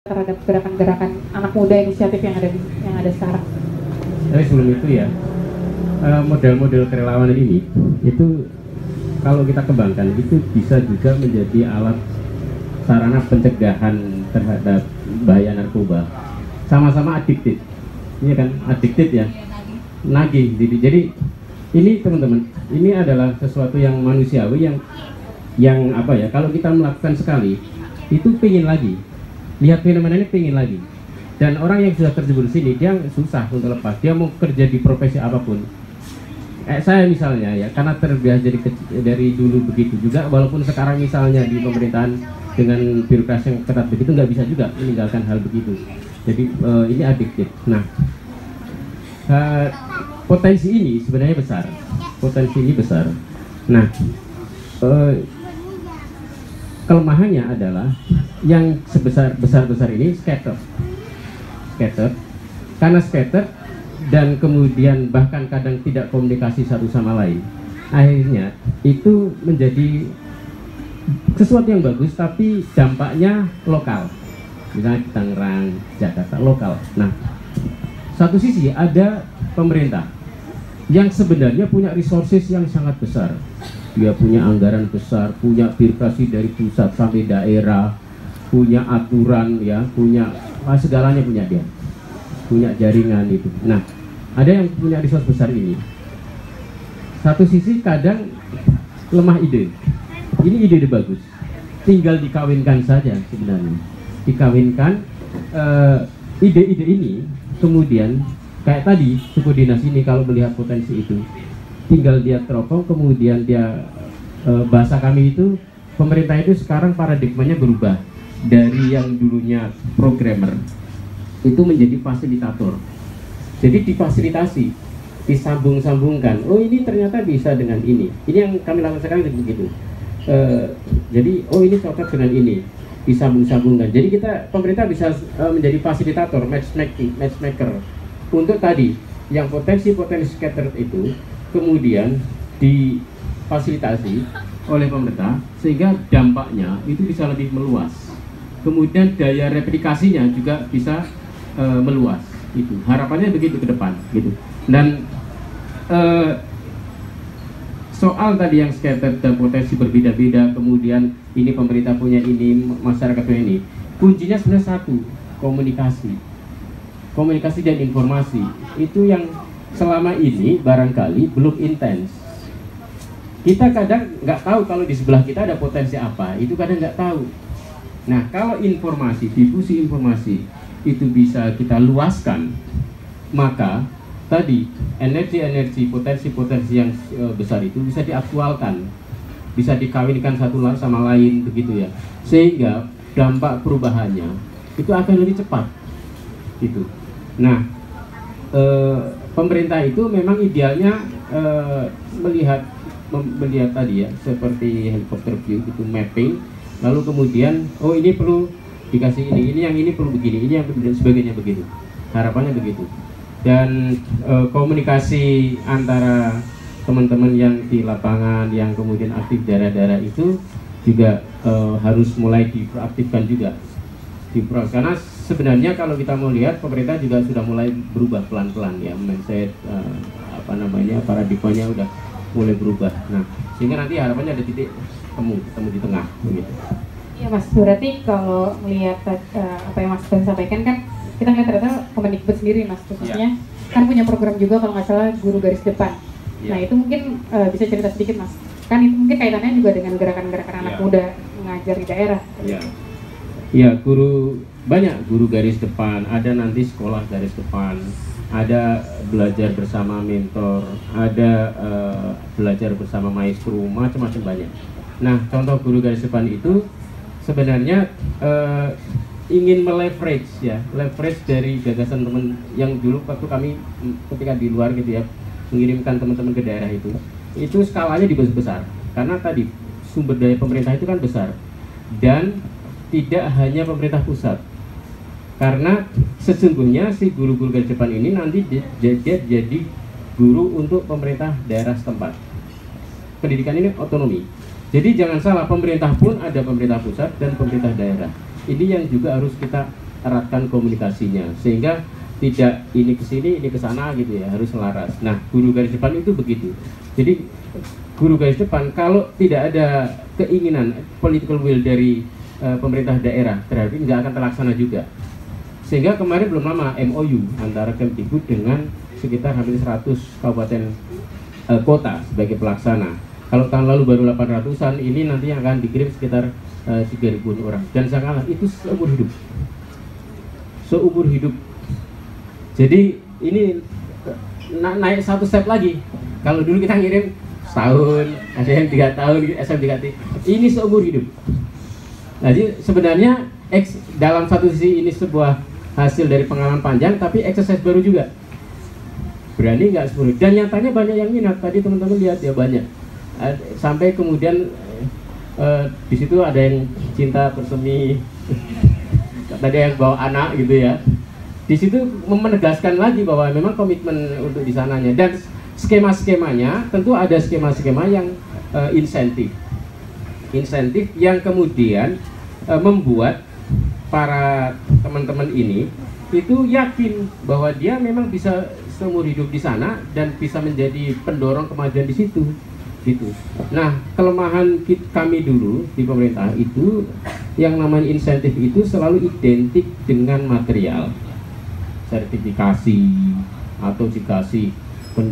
terhadap gerakan-gerakan anak muda inisiatif yang ada sekarang? Tapi sebelum itu ya, model-model kerelawanan ini itu kalau kita kembangkan itu bisa juga menjadi alat sarana pencegahan terhadap bahaya narkoba. Sama-sama adiktif, ini kan adiktif ya, nagih. Jadi ini teman-teman, ini adalah sesuatu yang manusiawi yang apa ya? Kalau kita melakukan sekali, itu pingin lagi. Lihat fenomena ini pingin lagi. Dan orang yang sudah terjebur sini, dia susah untuk lepas. Dia mau kerja di profesi apapun. Saya misalnya ya, karena terbiasa dari dulu begitu juga, walaupun sekarang misalnya di pemerintahan dengan birokrasi yang ketat begitu, nggak bisa juga meninggalkan hal begitu. Jadi ini adiktif. Nah, potensi ini sebenarnya besar. Potensi ini besar. Nah, kelemahannya adalah yang besar ini scatter, karena scatter dan kemudian bahkan kadang tidak komunikasi satu sama lain, akhirnya itu menjadi sesuatu yang bagus tapi dampaknya lokal, misalnya di Tangerang, Jakarta, lokal. Nah, satu sisi ada pemerintah yang sebenarnya punya resources yang sangat besar. Dia punya anggaran besar, punya birokrasi dari pusat sampai daerah, punya aturan ya, punya segalanya punya dia, punya jaringan itu. Nah, ada yang punya resource besar ini. Satu sisi kadang lemah ide. Ini ide bagus, tinggal dikawinkan saja sebenarnya. Dikawinkan ide-ide ini, kemudian kayak tadi suku dinas ini kalau melihat potensi itu, tinggal dia teropong, kemudian dia bahasa kami itu, pemerintah itu sekarang paradigmanya berubah dari yang dulunya programmer itu menjadi fasilitator. Jadi difasilitasi, disambung-sambungkan. Oh, ini ternyata bisa dengan ini. Ini yang kami lakukan sekarang begitu. Jadi oh, ini cocok dengan ini, disambung-sambungkan. Jadi pemerintah bisa menjadi fasilitator, matchmaker untuk tadi yang potensi-potensi scatter itu kemudian difasilitasi oleh pemerintah sehingga dampaknya itu bisa lebih meluas. Kemudian daya replikasinya juga bisa meluas. Itu harapannya begitu ke depan gitu. Dan soal tadi yang scatter dan potensi berbeda-beda, kemudian ini pemerintah punya ini, masyarakat punya ini, kuncinya sebenarnya satu, komunikasi dan informasi. Itu yang selama ini barangkali belum intens. Kita kadang nggak tahu kalau di sebelah kita ada potensi apa, itu kadang nggak tahu. Nah, kalau informasi, difusi informasi itu bisa kita luaskan, maka tadi energi-energi, potensi-potensi yang besar itu bisa diaktualkan, bisa dikawinkan satu sama lain begitu ya, sehingga dampak perubahannya itu akan lebih cepat gitu. Nah, pemerintah itu memang idealnya melihat tadi ya, seperti helikopter view itu, mapping, lalu kemudian oh ini perlu dikasih ini yang ini perlu begini, ini yang sebagainya begitu. Harapannya begitu. Dan komunikasi antara teman-teman yang di lapangan yang kemudian aktif daerah-daerah itu juga harus mulai diproaktifkan juga. Karena sebenarnya kalau kita mau lihat, pemerintah juga sudah mulai berubah pelan-pelan ya, mindset paradigmanya udah mulai berubah. Nah, sehingga nanti harapannya ada titik temu di tengah begitu. Iya Mas, berarti kalau melihat apa yang Mas Ben sampaikan kan, kita lihat ternyata Kemendikbud sendiri Mas, khususnya kan punya program juga kalau nggak salah guru garis depan. Nah, itu mungkin bisa cerita sedikit Mas, kan itu mungkin kaitannya juga dengan gerakan-gerakan anak muda mengajar di daerah. Iya, banyak guru garis depan, ada nanti sekolah garis depan, ada belajar bersama mentor, ada belajar bersama maestro, macam-macam banyak. Nah, contoh guru garis depan itu sebenarnya ingin leverage dari gagasan teman yang dulu waktu kami ketika di luar gitu ya, mengirimkan teman-teman ke daerah itu skalanya dibesar karena tadi sumber daya pemerintah itu kan besar, dan tidak hanya pemerintah pusat, karena sesungguhnya si guru-guru garis depan ini nanti jadi guru untuk pemerintah daerah setempat. Pendidikan ini otonomi, jadi jangan salah, pemerintah pun ada pemerintah pusat dan pemerintah daerah. Ini yang juga harus kita eratkan komunikasinya sehingga tidak ini ke sini, ini ke sana gitu ya, harus selaras. Nah, guru garis depan itu begitu. Jadi guru garis depan kalau tidak ada keinginan political will dari pemerintah daerah terhadap ini nggak akan terlaksana juga. Sehingga kemarin belum lama MOU antara Kemdikbud dengan sekitar hampir 100 kabupaten kota sebagai pelaksana. Kalau tahun lalu baru 800-an, ini nanti yang akan dikirim sekitar 3.000 orang. Dan sangatlah itu seumur hidup. Seumur hidup. Jadi ini naik satu step lagi. Kalau dulu kita ngirim setahun, ada yang 3 tahun, SM3T. Ini seumur hidup. Nah, jadi sebenarnya dalam satu sisi ini sebuah hasil dari pengalaman panjang, tapi exercise baru juga. Berani nggak seumur hidup. Dan nyatanya banyak yang minat. Tadi teman-teman lihat ya banyak. Sampai kemudian di situ ada yang cinta bersemi, ada yang bawa anak gitu ya. Di situ menegaskan lagi bahwa memang komitmen untuk di sananya, dan skema-skemanya tentu ada skema-skema yang insentif yang kemudian membuat para teman-teman ini itu yakin bahwa dia memang bisa seumur hidup di sana dan bisa menjadi pendorong kemajuan di situ gitu. Nah, kelemahan kami dulu di pemerintah itu yang namanya insentif itu selalu identik dengan material, sertifikasi atau dikasih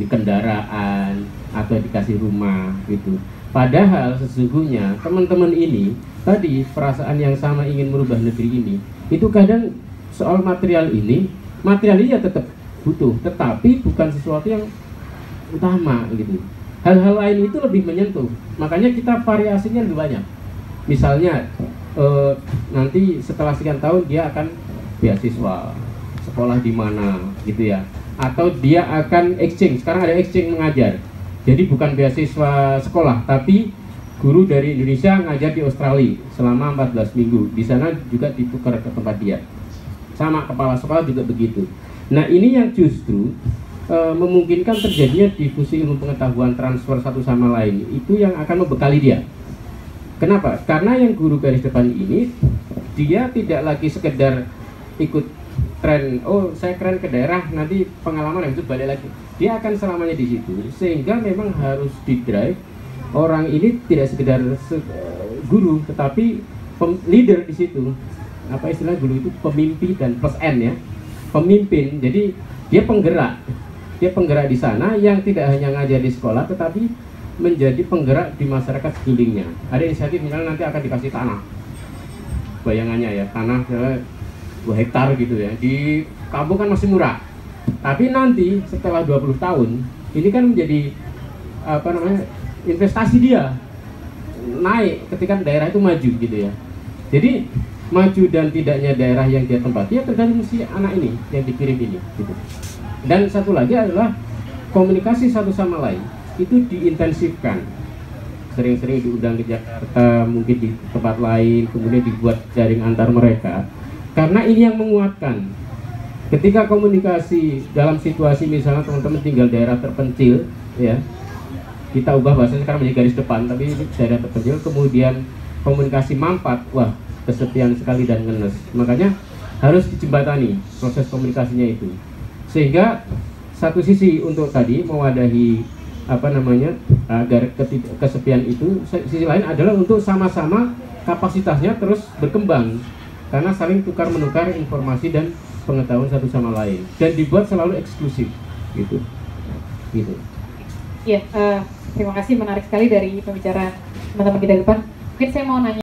kendaraan atau dikasih rumah gitu. Padahal sesungguhnya teman-teman ini tadi perasaan yang sama ingin merubah negeri ini itu kadang soal material ini ya tetap butuh, tetapi bukan sesuatu yang utama gitu. Hal-hal lain itu lebih menyentuh, makanya kita variasinya lebih banyak. Misalnya nanti setelah sekian tahun dia akan beasiswa sekolah di mana gitu ya, atau dia akan exchange. Sekarang ada exchange mengajar, jadi bukan beasiswa sekolah tapi guru dari Indonesia ngajar di Australia selama 14 minggu. Di sana juga ditukar ke tempat dia, sama kepala sekolah juga begitu. Nah, ini yang justru memungkinkan terjadinya difusi ilmu pengetahuan, transfer satu sama lain, itu yang akan membekali dia. Kenapa? Karena yang guru garis depan ini dia tidak lagi sekedar ikut tren, oh saya keren ke daerah, nanti pengalaman yang itu balik lagi. Dia akan selamanya di situ, sehingga memang harus di-drive orang ini tidak sekedar guru, tetapi leader di situ. Apa istilah guru itu? Pemimpi dan plus N ya, pemimpin. Jadi dia penggerak di sana yang tidak hanya ngajar di sekolah, tetapi menjadi penggerak di masyarakat sekelilingnya. Ada inisiatif misalnya nanti akan dikasih tanah, bayangannya ya, tanah 2 hektar gitu ya, di kampung kan masih murah, tapi nanti setelah 20 tahun ini kan menjadi apa namanya, investasi dia naik ketika daerah itu maju gitu ya. Jadi maju dan tidaknya daerah yang dia tempati ya tergantung si anak ini yang dikirim ini gitu. Dan satu lagi adalah komunikasi satu sama lain itu diintensifkan, sering-sering diundang ke Jakarta, mungkin di tempat lain, kemudian dibuat jaring antar mereka. Karena ini yang menguatkan. Ketika komunikasi dalam situasi misalnya teman-teman tinggal daerah terpencil, ya, kita ubah bahasanya sekarang menjadi garis depan, tapi daerah terpencil, kemudian komunikasi mampat, wah kesepian sekali dan ngenes. Makanya harus dijembatani proses komunikasinya itu, sehingga satu sisi untuk tadi mewadahi apa namanya agar kesepian itu, sisi lain adalah untuk sama-sama kapasitasnya terus berkembang. Karena saling tukar menukar informasi dan pengetahuan satu sama lain, dan dibuat selalu eksklusif gitu. Iya, terima kasih, menarik sekali dari pembicaraan teman-teman kita depan. Mungkin saya mau nanya